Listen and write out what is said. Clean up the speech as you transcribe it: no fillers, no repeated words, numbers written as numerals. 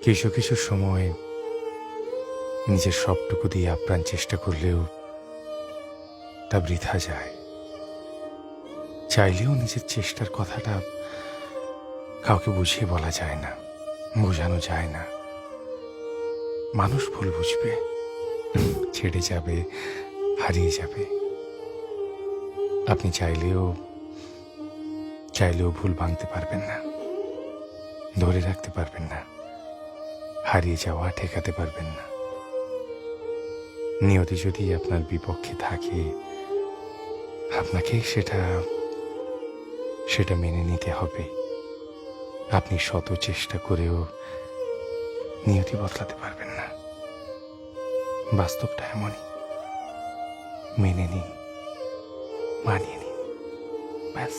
কিছু কিছু সময় নিজের সবটুকু দিয়ে আপ্রাণ চেষ্টা করলেও তা বৃথা যায়। চাইলেও নিজের চেষ্টার কথাটা কাউকে বুঝিয়ে বলা যায় না, বোঝানো যায় না। মানুষ ভুল বুঝবে, ছেড়ে যাবে, হারিয়ে যাবে। আপনি চাইলেও ভুল ভাঙতে পারবেন না, ধরে রাখতে পারবেন না, হারিয়ে যাওয়া ঠেকাতে পারবেন না। নিয়তি যদি আপনার বিপক্ষে থাকে, আপনাকে সেটা মেনে নিতে হবে। আপনি শত চেষ্টা করেও নিয়তি বদলাতে পারবেন না। বাস্তবটা এমনই। মেনে নিন, মানিয়ে নিন, ব্যাস।